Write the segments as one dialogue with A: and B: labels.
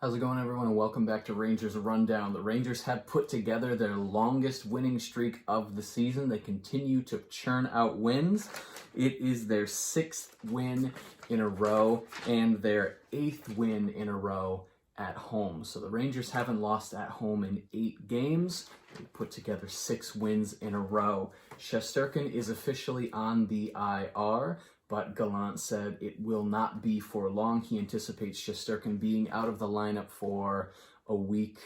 A: How's it going, everyone, and welcome back to Rangers Rundown. The Rangers have put together their longest winning streak of the season. They continue to churn out wins. It is their 6th win in a row and their 8th win in a row at home. So the Rangers haven't lost at home in 8 games. They put together 6 wins in a row. Shesterkin is officially on the IR, but Gallant said it will not be for long. He anticipates Shesterkin being out of the lineup for a week.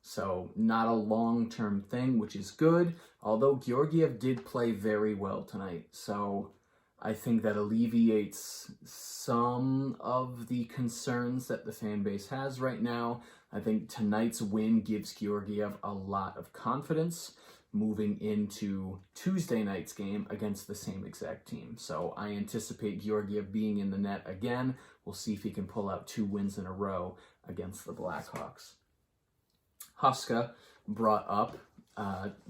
A: So not a long-term thing, which is good, although Georgiev did play very well tonight. So I think that alleviates some of the concerns that the fan base has right now. I think tonight's win gives Georgiev a lot of confidence moving into Tuesday night's game against the same exact team. So I anticipate Georgiev being in the net again. We'll see if he can pull out 2 wins in a row against the Blackhawks. Huska brought up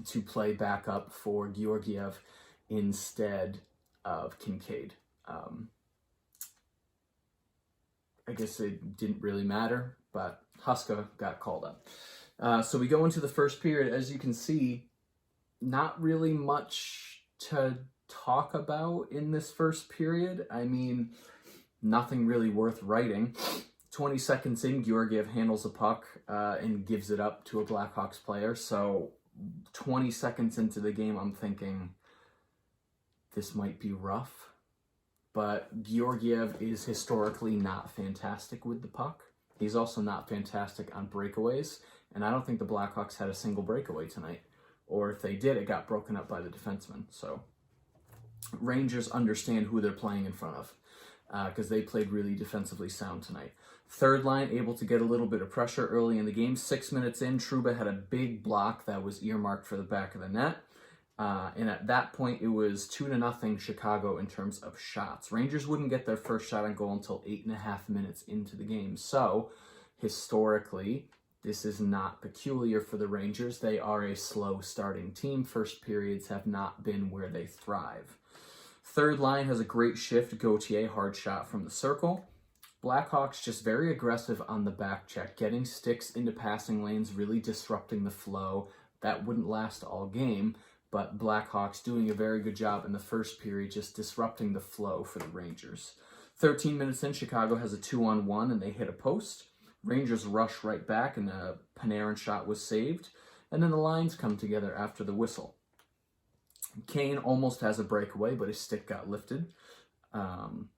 A: to play backup for Georgiev instead of Kincaid. I guess it didn't really matter, but Huska got called up. So we go into the first period. As you can see, not really much to talk about in this first period. I mean, nothing really worth writing. 20 seconds in, Georgiev handles a puck and gives it up to a Blackhawks player. So 20 seconds into the game, I'm thinking, this might be rough. But Georgiev is historically not fantastic with the puck. He's also not fantastic on breakaways. And I don't think the Blackhawks had a single breakaway tonight. Or if they did, it got broken up by the defenseman. So Rangers understand who they're playing in front of because they played really defensively sound tonight. Third line able to get a little bit of pressure early in the game. 6 minutes in, Trouba had a big block that was earmarked for the back of the net. And at that point, it was 2-0 Chicago in terms of shots. Rangers wouldn't get their first shot on goal until 8.5 minutes into the game. So historically, this is not peculiar for the Rangers. They are a slow starting team. First periods have not been where they thrive. Third line has a great shift. Gauthier, hard shot from the circle. Blackhawks just very aggressive on the back check, getting sticks into passing lanes, really disrupting the flow. That wouldn't last all game, but Blackhawks doing a very good job in the first period, just disrupting the flow for the Rangers. 13 minutes in, Chicago has a 2-on-1 and they hit a post. Rangers rush right back, and a Panarin shot was saved. And then the lines come together after the whistle. Kane almost has a breakaway, but his stick got lifted. And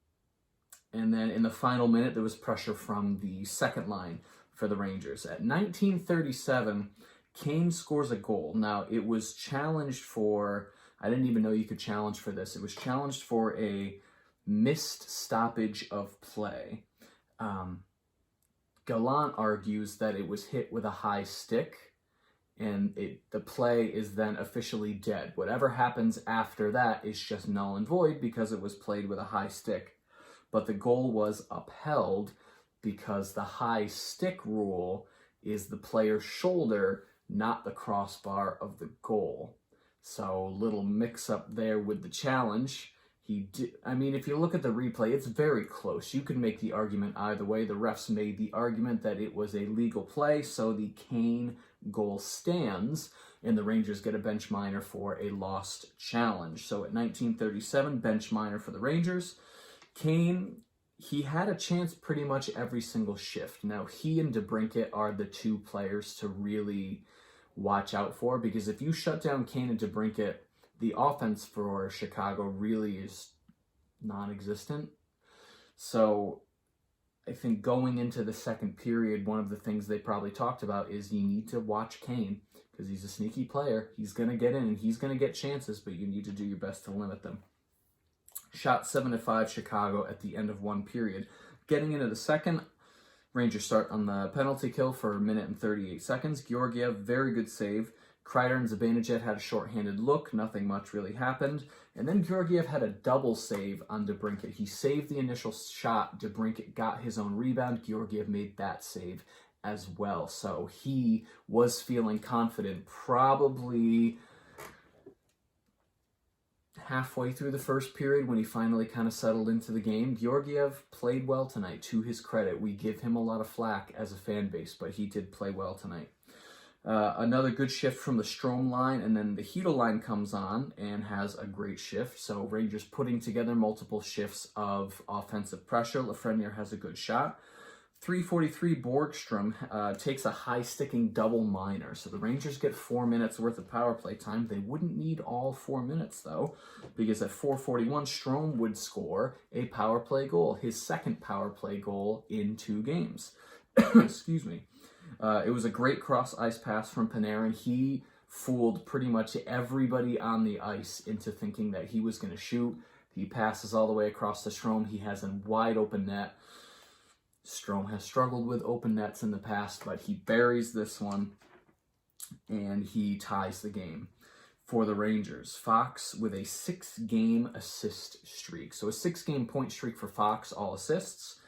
A: then in the final minute, there was pressure from the second line for the Rangers. At 19:37, Kane scores a goal. Now, it was challenged for, I didn't even know you could challenge for this. It was challenged for a missed stoppage of play. Gallant argues that it was hit with a high stick and the play is then officially dead. Whatever happens after that is just null and void because it was played with a high stick. But the goal was upheld because the high stick rule is the player's shoulder, not the crossbar of the goal. So little mix up there with the challenge. If you look at the replay, it's very close. You could make the argument either way. The refs made the argument that it was a legal play, so the Kane goal stands, and the Rangers get a bench minor for a lost challenge. So at 19:37, bench minor for the Rangers. Kane, he had a chance pretty much every single shift. Now, he and DeBrincat are the 2 players to really watch out for, because if you shut down Kane and DeBrincat, the offense for Chicago really is non-existent. So I think going into the second period, one of the things they probably talked about is you need to watch Kane because he's a sneaky player. He's going to get in and he's going to get chances, but you need to do your best to limit them. Shot 7-5 Chicago at the end of one period. Getting into the second, Rangers start on the penalty kill for 1 minute and 38 seconds. Georgiev, very good save. Kreider and Zibanejad had a shorthanded look. Nothing much really happened. And then Georgiev had a double save on DeBrincat. He saved the initial shot. DeBrincat got his own rebound. Georgiev made that save as well. So he was feeling confident, probably halfway through the first period, when he finally kind of settled into the game, Georgiev played well tonight, to his credit. We give him a lot of flack as a fan base, but he did play well tonight. Another good shift from the Strome line, and then the Hedel line comes on and has a great shift. So Rangers putting together multiple shifts of offensive pressure. Lafreniere has a good shot. 3:43, Borgstrom takes a high-sticking double minor. So the Rangers get 4 minutes worth of power play time. They wouldn't need all 4 minutes, though, because at 4:41, Strome would score a power play goal, his second power play goal in 2 games. Excuse me. It was a great cross-ice pass from Panarin. He fooled pretty much everybody on the ice into thinking that he was going to shoot. He passes all the way across to Strome. He has a wide-open net. Strome has struggled with open nets in the past, but he buries this one, and he ties the game for the Rangers. Fox with a 6-game assist streak. So a 6-game point streak for Fox, all assists.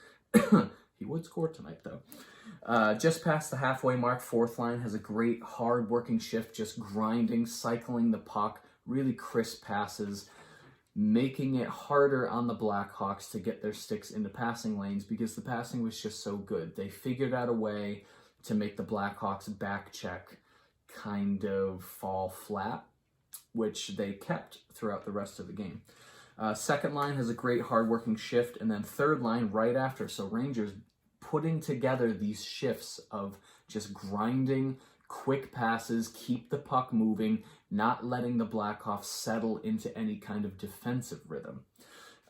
A: He would score tonight, though. Just past the halfway mark, fourth line has a great hard-working shift, just grinding, cycling the puck, really crisp passes, making it harder on the Blackhawks to get their sticks into passing lanes because the passing was just so good. They figured out a way to make the Blackhawks back check kind of fall flat, which they kept throughout the rest of the game. Second line has a great hard-working shift, and then third line right after. So Rangers putting together these shifts of just grinding, quick passes, keep the puck moving, not letting the Blackhawks settle into any kind of defensive rhythm.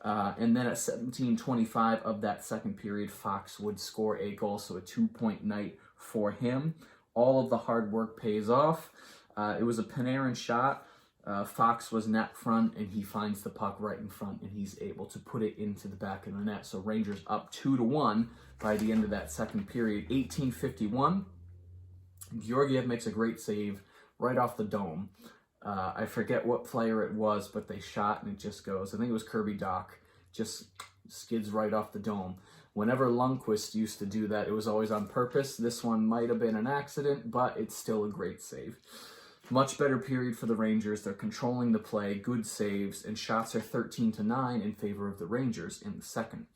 A: And then at 17:25 of that second period, Fox would score a goal, so a 2-point night for him. All of the hard work pays off. It was a Panarin shot. Fox was net front, and he finds the puck right in front, and he's able to put it into the back of the net. So Rangers up 2-1 by the end of that second period. 18:51, Georgiev makes a great save right off the dome. I forget what player it was, but they shot, and it just goes. I think it was Kirby Dach. Just skids right off the dome. Whenever Lundqvist used to do that, it was always on purpose. This one might have been an accident, but it's still a great save. Much better period for the Rangers. They're controlling the play, good saves, and shots are 13-9 in favor of the Rangers in the second.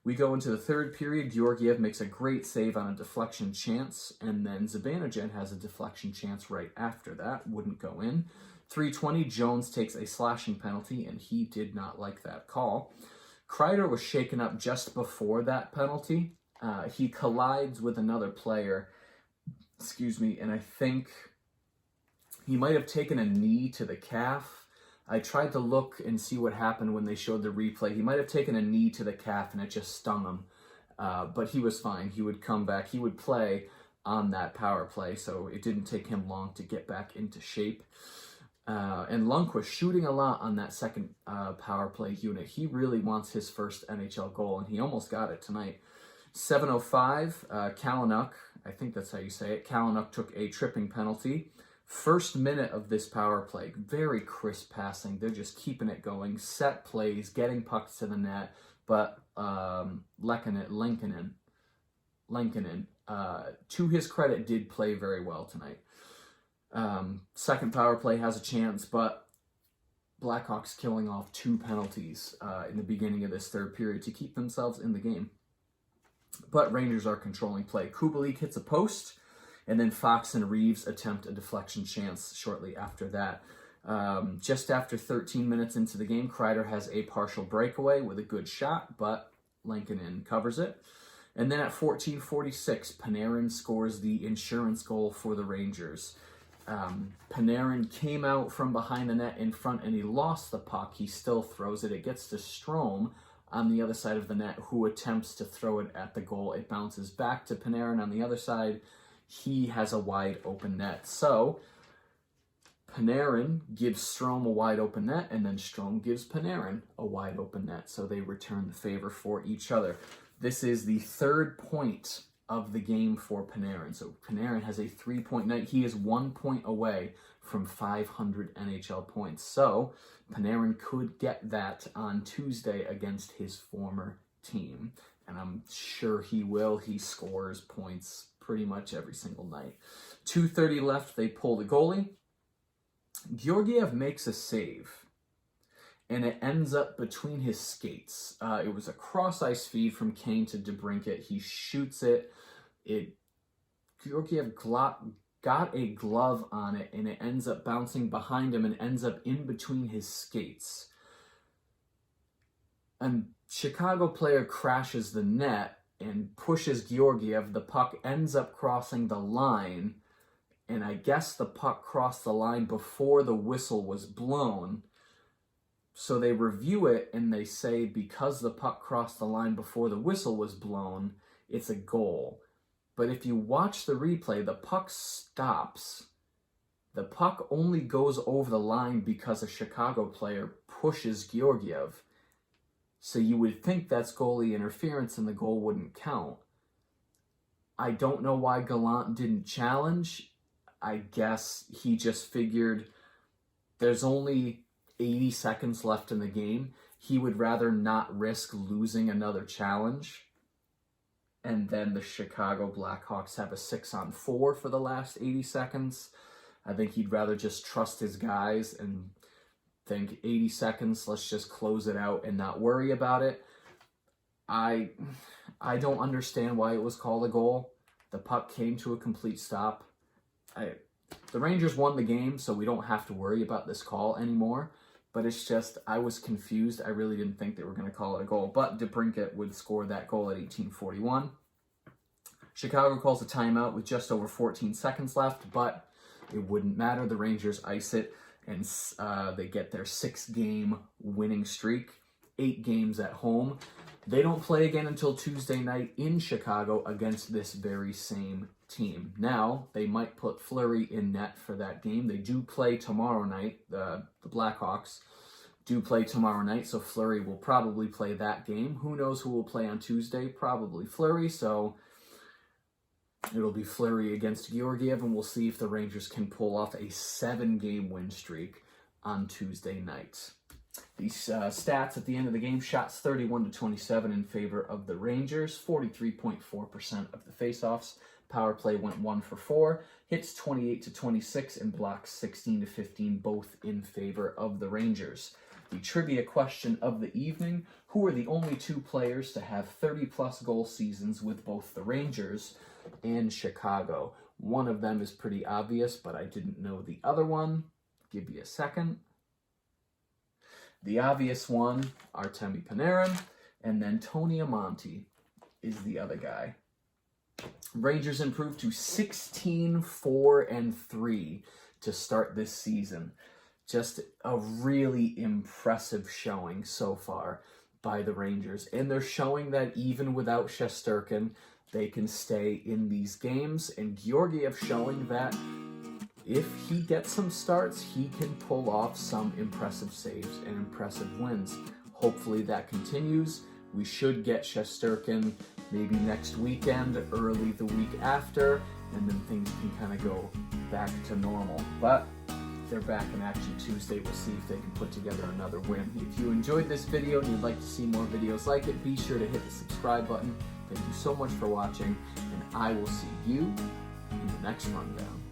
A: We go into the third period. Georgiev makes a great save on a deflection chance, and then Zibanejad has a deflection chance right after that. Wouldn't go in. 3:20, Jones takes a slashing penalty, and he did not like that call. Kreider was shaken up just before that penalty. He collides with another player, and I think he might have taken a knee to the calf. I tried to look and see what happened when they showed the replay. He might have taken a knee to the calf and it just stung him. But he was fine. He would come back. He would play on that power play, so it didn't take him long to get back into shape. And Lundqvist shooting a lot on that second power play unit. He really wants his first NHL goal, and he almost got it tonight. 7:05, Kalynuk, I think that's how you say it, Kalynuk took a tripping penalty. First minute of this power play, very crisp passing. They're just keeping it going. Set plays, getting pucks to the net. But Lankinen, to his credit, did play very well tonight. Second power play has a chance, but Blackhawks killing off 2 penalties in the beginning of this third period to keep themselves in the game. But Rangers are controlling play. Kubalik hits a post, and then Fox and Reeves attempt a deflection chance shortly after that. Just after 13 minutes into the game, Kreider has a partial breakaway with a good shot, but Lankinen covers it. And then at 14:46, Panarin scores the insurance goal for the Rangers. Panarin came out from behind the net in front, and he lost the puck. He still throws it. It gets to Strome on the other side of the net, who attempts to throw it at the goal. It bounces back to Panarin on the other side. He has a wide open net. So Panarin gives Strome a wide open net, and then Strome gives Panarin a wide open net. So they return the favor for each other. This is the third point of the game for Panarin. So Panarin has a 3-point night. He is 1 point away from 500 NHL points. So Panarin could get that on Tuesday against his former team. And I'm sure he will. He scores points pretty much every single night. 2:30 left, they pull the goalie. Georgiev makes a save. and it ends up between his skates. It was a cross-ice feed from Kane to DeBrincat. He shoots it. Georgiev got a glove on it, and it ends up bouncing behind him and ends up in between his skates. And Chicago player crashes the net and pushes Georgiev. The puck ends up crossing the line, and I guess the puck crossed the line before the whistle was blown. So they review it, and they say because the puck crossed the line before the whistle was blown, it's a goal. But if you watch the replay, the puck stops. The puck only goes over the line because a Chicago player pushes Georgiev. So you would think that's goalie interference and the goal wouldn't count. I don't know why Gallant didn't challenge. I guess he just figured there's only 80 seconds left in the game. He would rather not risk losing another challenge. And then the Chicago Blackhawks have a 6-on-4 for the last 80 seconds. I think he'd rather just trust his guys and think 80 seconds, let's just close it out and not worry about it. I don't understand why it was called a goal. The puck came to a complete stop. The Rangers won the game, so we don't have to worry about this call anymore. But it's just, I was confused. I really didn't think they were going to call it a goal. But DeBrincat would score that goal at 18:41. Chicago calls a timeout with just over 14 seconds left, but it wouldn't matter. The Rangers ice it, and they get their 6-game winning streak, 8 games at home. They don't play again until Tuesday night in Chicago against this very same team. Now, they might put Fleury in net for that game. They do play tomorrow night. The Blackhawks do play tomorrow night, so Fleury will probably play that game. Who knows who will play on Tuesday? Probably Fleury, so it'll be Fleury against Georgiev, and we'll see if the Rangers can pull off a 7-game win streak on Tuesday night. These stats at the end of the game: shots 31-27 in favor of the Rangers, 43.4% of the faceoffs. Power play went 1 for 4, hits 28-26, and blocks 16-15, both in favor of the Rangers. The trivia question of the evening: who are the only 2 players to have 30-plus goal seasons with both the Rangers and Chicago? One of them is pretty obvious, but I didn't know the other one. Give you a second. The obvious one, Artemi Panarin, and then Tony Amonte is the other guy. Rangers improved to 16-4-3 to start this season. Just a really impressive showing so far by the Rangers. And they're showing that even without Shesterkin, they can stay in these games. And Georgiev showing that if he gets some starts, he can pull off some impressive saves and impressive wins. Hopefully that continues. We should get Shesterkin maybe next weekend, early the week after, and then things can kind of go back to normal. But they're back in action Tuesday. We'll see if they can put together another win. If you enjoyed this video and you'd like to see more videos like it, be sure to hit the subscribe button. Thank you so much for watching, and I will see you in the next rundown.